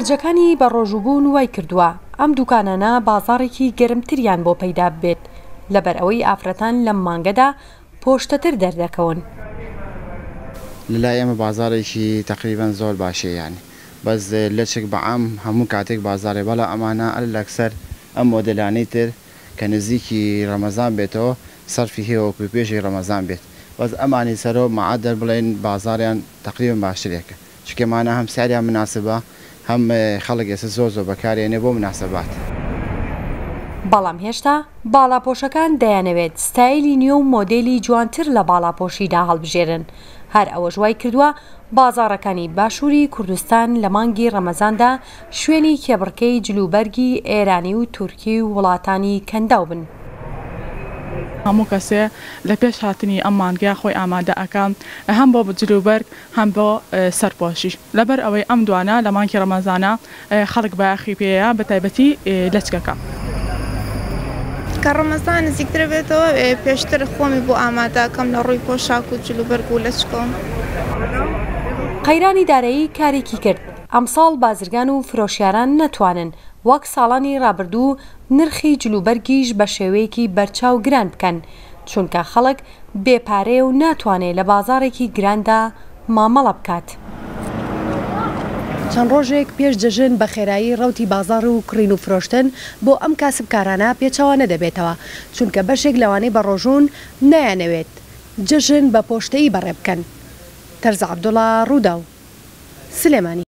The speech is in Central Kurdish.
جەکانی بە ڕۆژوبوون وای کردووە ئەم دوکانانە بازاڕێکی گەرمتریان بۆ پەیدا بێت لەبەر ئەوەی ئافرەتان لەم مانگەدا پۆشتەتر دەردەکەون. لەلای ئێمە بازارێکی تقریبان زۆر باشەیە یانی بەس لەچێک بەعام هەموو کاتێک بازارێ بەڵە ئەمانە لەکسەر ئەم مۆدلانەی تر کە نزیکی ڕەمەزان بێتەوە سەرفی هێوەکو پێشی ڕەمەزان بێت بەس ئەمانی سەرۆ مەعادەر بڵێن بازاریان تقریبا باشترێکە چکەمانە هەم ساریان مناسبە هەم خەڵک ئێستا زۆر بەکارێنێ بۆ مناسبات. بەڵام هێشتا باڵاپۆشەکان دەیانەوێت ستایلی نیو و مۆدێلی جوانتر لە باڵاپۆشیدا هەڵبژێرن. هەر ئەوەش وای کردووە بازاڕەکانی باشووری کوردستان لە مانگی ڕەمەزاندا شوێنی کێبڕکەی جلوبەرگی ئێرانی و تورکی و وڵاتانی کەنداو بن. هەموو کەسێ لە پێش هاتنی ئەم مانگەیە خۆی ئامادە ئەکەم هەم بۆ جلوبەرگ هەم بۆ سەرپۆشیش لەبەر ئەوەی ئەم دوانە لە مانگی ڕەمەزانە خەڵک بەیاخی پێەیە بە تایبەتی لەچکەکە. کە ڕەمەزان نزیکتر بێتەوە پێشتر خۆمی بۆ ئامادەکەم لە ڕووی پۆشاک و جلوبەرگ و لەچکۆم. قەیرانی دارایی کارێکی کرد. ئەمساڵ بازرگان و فرۆشیاران نەتوانن وەک ساڵانی ڕابردوو نرخی جلوبەرگیش بە شێوەیەکی بەرچاو گران بکەن چونکە خەڵک بێپارێ و ناتوانێت لە بازارێکی گراندا مامەڵە بکات. چەند ڕۆژێک پێش جەژن بە خێرایی ڕەوتی بازار و کڕین و فرۆشتن بۆ ئەم کاسبکارانە پێچەوە نەدەبێتەوە چونکە بەشێک لەوانەی بە ڕۆژوون نایانەوێت جەژن بە پۆشتەیی بەڕێ بکەن. تەرزە عەبدوڵڵا، ڕوودا و سلێمانی.